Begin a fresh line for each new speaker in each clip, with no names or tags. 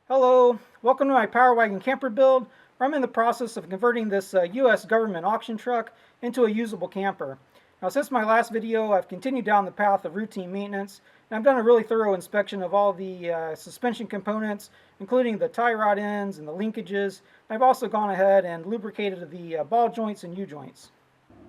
Hello, welcome to my Power Wagon camper build, where I'm in the process of converting this US government auction truck into a usable camper. Now, since my last video, I've continued down the path of routine maintenance, and I've done a really thorough inspection of all the suspension components, including the tie rod ends and the linkages. I've also gone ahead and lubricated the ball joints and U-joints.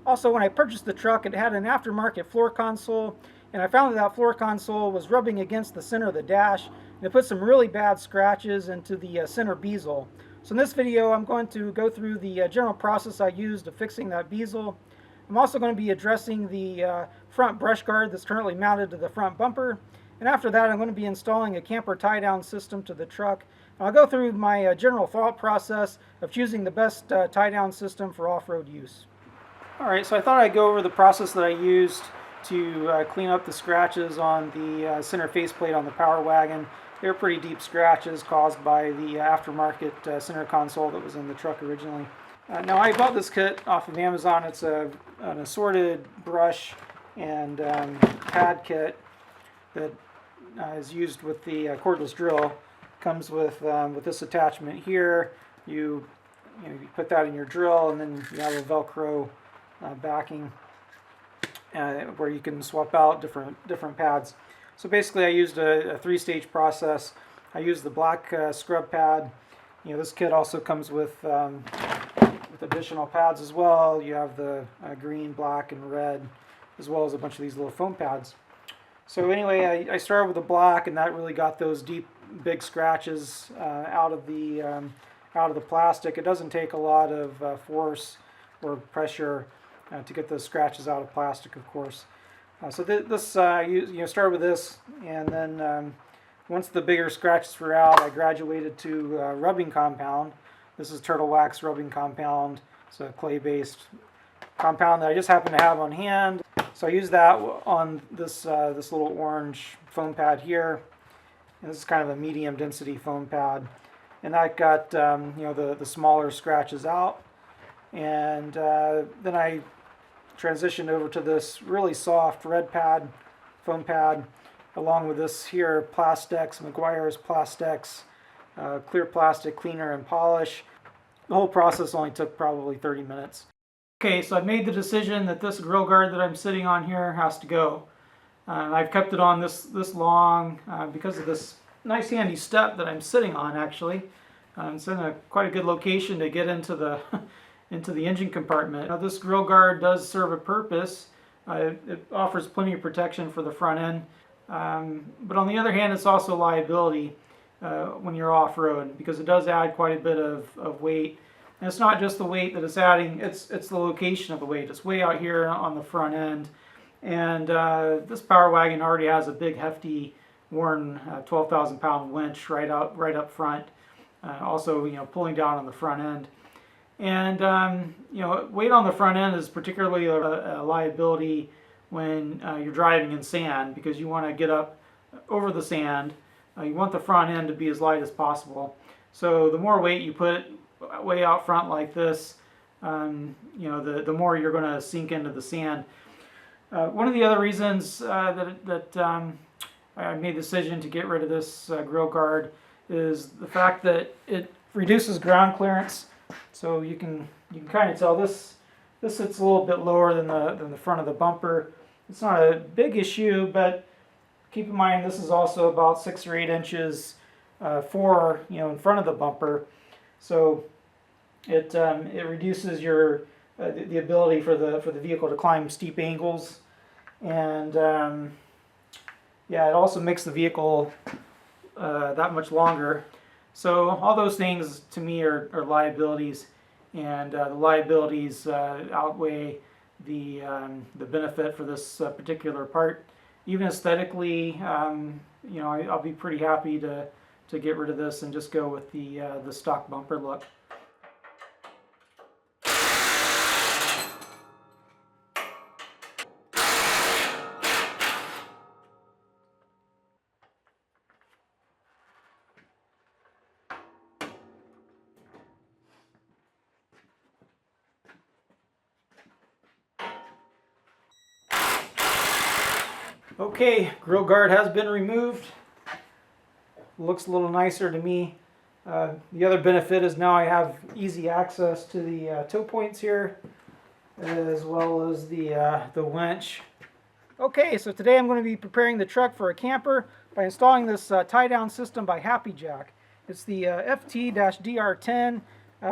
Also, when I purchased the truck, it had an aftermarket floor console, and I found that that floor console was rubbing against the center of the dash, and it put some really bad scratches into the center bezel. So in this video, I'm going to go through the general process I used of fixing that bezel. I'm also going to be addressing the front brush guard that's currently mounted to the front bumper, and after that, I'm going to be installing a camper tie-down system to the truck. I'll go through my general thought process of choosing the best tie-down system for off-road use. Alright, so I thought I'd go over the process that I used to clean up the scratches on the center faceplate on the Power Wagon. They were pretty deep scratches caused by the aftermarket center console that was in the truck originally. Now, I bought this kit off of Amazon. It's an assorted brush and pad kit that is used with the cordless drill. Comes with this attachment here. You put that in your drill, and then you have a Velcro backing where you can swap out different pads. So basically, I used a three-stage process. I used the black scrub pad. This kit also comes with additional pads as well. You have the green, black, and red, as well as a bunch of these little foam pads. So anyway, I started with the black, and that really got those deep, big scratches out of the plastic. It doesn't take a lot of force or pressure to get those scratches out of plastic, of course. So this started with this, and then once the bigger scratches were out, I graduated to rubbing compound. This is Turtle Wax rubbing compound. It's a clay-based compound that I just happen to have on hand. So I used that on this little orange foam pad here. And this is kind of a medium density foam pad, and that got the smaller scratches out. And then I transitioned over to this really soft red pad, foam pad, along with this here Plastex, Meguiar's Plastex, clear plastic cleaner and polish. The whole process only took probably 30 minutes. Okay, so I've made the decision that this grill guard that I'm sitting on here has to go. I've kept it on this long because of this nice handy step that I'm sitting on, actually. It's in quite a good location to get into the engine compartment. Now, this grill guard does serve a purpose. It offers plenty of protection for the front end. But on the other hand, it's also liability when you're off-road, because it does add quite a bit of weight. And it's not just the weight that it's adding, it's the location of the weight. It's way out here on the front end. And this Power Wagon already has a big, hefty, worn 12,000-pound winch right up front. Also, pulling down on the front end. And weight on the front end is particularly a liability when you're driving in sand, because you want to get up over the sand. You want the front end to be as light as possible. So the more weight you put way out front like this, the more you're going to sink into the sand. One of the other reasons that I made the decision to get rid of this grill guard is the fact that it reduces ground clearance. So you can kind of tell this sits a little bit lower than the front of the bumper. It's not a big issue, but keep in mind this is also about 6 or 8 inches in front of the bumper. So it reduces the ability for the vehicle to climb steep angles, and it also makes the vehicle that much longer. So all those things to me are liabilities, and the liabilities outweigh the benefit for this particular part. Even aesthetically, I'll be pretty happy to get rid of this and just go with the stock bumper look. Okay, grill guard has been removed. Looks a little nicer to me. The other benefit is now I have easy access to the toe points here, as well as the winch. Okay, so today I'm going to be preparing the truck for a camper by installing this tie-down system by Happi Jac. It's the FT-DR10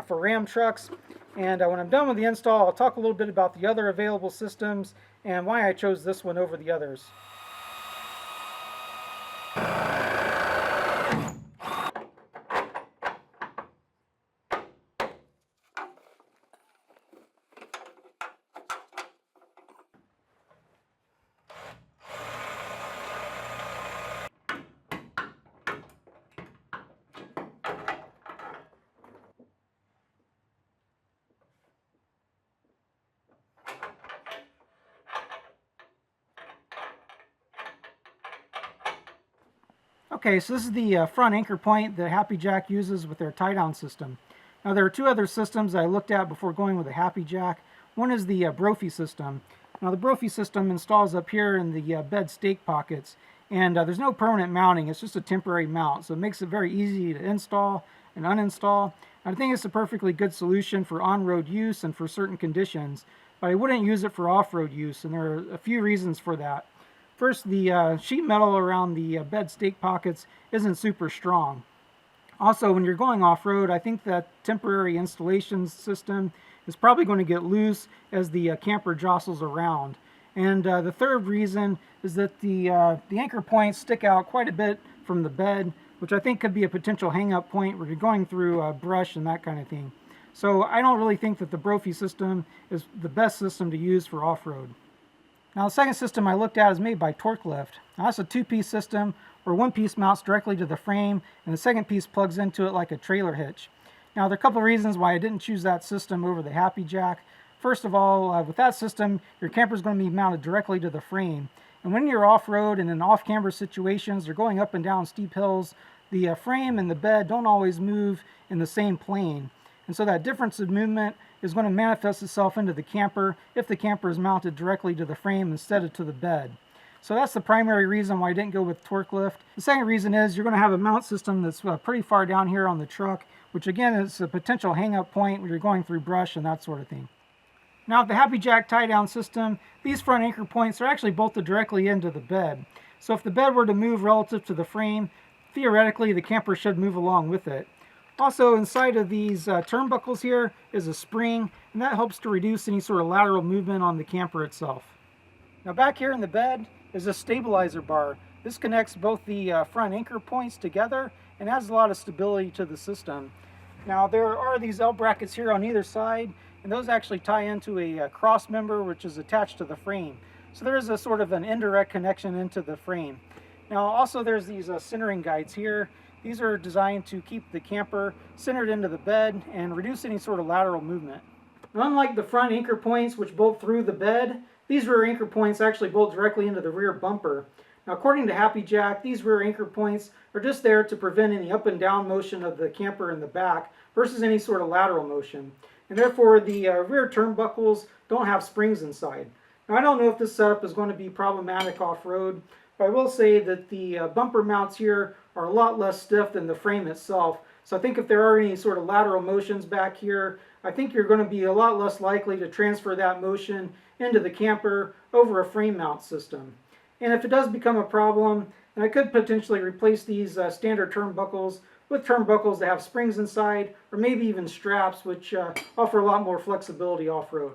for Ram trucks. And when I'm done with the install, I'll talk a little bit about the other available systems and why I chose this one over the others. Okay, so this is the front anchor point that Happi Jac uses with their tie-down system. Now there are two other systems that I looked at before going with the Happi Jac. One is the Brophy system. Now the Brophy system installs up here in the bed stake pockets, and there's no permanent mounting, it's just a temporary mount, so it makes it very easy to install and uninstall. I think it's a perfectly good solution for on-road use and for certain conditions, but I wouldn't use it for off-road use, and there are a few reasons for that. First, the sheet metal around the bed stake pockets isn't super strong. Also, when you're going off-road, I think that temporary installation system is probably going to get loose as the camper jostles around. And the third reason is that the anchor points stick out quite a bit from the bed, which I think could be a potential hang-up point where you're going through brush and that kind of thing. So I don't really think that the Brophy system is the best system to use for off-road. Now the second system I looked at is made by TorkLift. Now that's a two-piece system where one piece mounts directly to the frame and the second piece plugs into it like a trailer hitch. Now there are a couple of reasons why I didn't choose that system over the Happi Jac. First of all, with that system, your camper is going to be mounted directly to the frame. And when you're off-road and in off-camber situations or going up and down steep hills, the frame and the bed don't always move in the same plane. And so that difference of movement is going to manifest itself into the camper if the camper is mounted directly to the frame instead of to the bed. So that's the primary reason why I didn't go with TorkLift. The second reason is you're going to have a mount system that's pretty far down here on the truck, which again is a potential hang-up point when you're going through brush and that sort of thing. Now with the Happi Jac tie-down system, these front anchor points are actually bolted directly into the bed. So if the bed were to move relative to the frame, theoretically the camper should move along with it. Also inside of these turnbuckles here is a spring, and that helps to reduce any sort of lateral movement on the camper itself. Now back here in the bed is a stabilizer bar. This connects both the front anchor points together and adds a lot of stability to the system. Now there are these L brackets here on either side, and those actually tie into a cross member which is attached to the frame. So there is a sort of an indirect connection into the frame. Now also there's these centering guides here. These are designed to keep the camper centered into the bed and reduce any sort of lateral movement. Now, unlike the front anchor points which bolt through the bed, these rear anchor points actually bolt directly into the rear bumper. Now according to Happi Jac, these rear anchor points are just there to prevent any up and down motion of the camper in the back versus any sort of lateral motion. And therefore the rear turnbuckles don't have springs inside. Now I don't know if this setup is going to be problematic off-road, but I will say that the bumper mounts here are a lot less stiff than the frame itself. So I think if there are any sort of lateral motions back here, I think you're going to be a lot less likely to transfer that motion into the camper over a frame mount system. And if it does become a problem, then I could potentially replace these standard turnbuckles with turnbuckles that have springs inside, or maybe even straps, which offer a lot more flexibility off-road.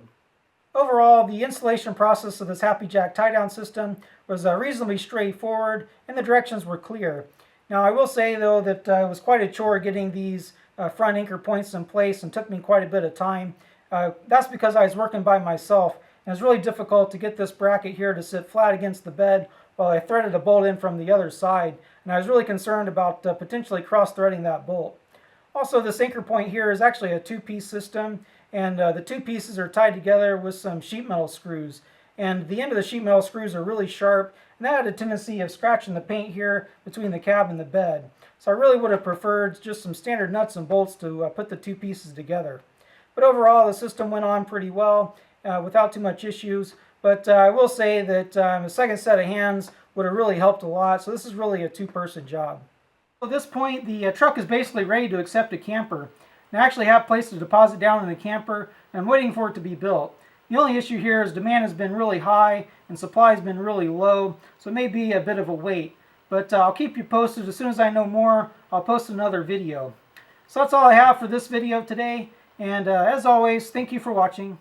Overall, the installation process of this Happi Jac tie-down system was reasonably straightforward, and the directions were clear. Now, I will say, though, that it was quite a chore getting these front anchor points in place and took me quite a bit of time. That's because I was working by myself, and it was really difficult to get this bracket here to sit flat against the bed while I threaded a bolt in from the other side, and I was really concerned about potentially cross-threading that bolt. Also, this anchor point here is actually a two-piece system, and the two pieces are tied together with some sheet metal screws. And the end of the sheet metal screws are really sharp, and that had a tendency of scratching the paint here between the cab and the bed. So I really would have preferred just some standard nuts and bolts to put the two pieces together. But overall, the system went on pretty well without too much issues. But I will say that a second set of hands would have really helped a lot. So this is really a two-person job. At this point, the truck is basically ready to accept a camper. And I actually have placed a deposit down in the camper, and I'm waiting for it to be built. The only issue here is demand has been really high and supply has been really low, so it may be a bit of a wait. But I'll keep you posted. As soon as I know more, I'll post another video. So that's all I have for this video today, and as always, thank you for watching.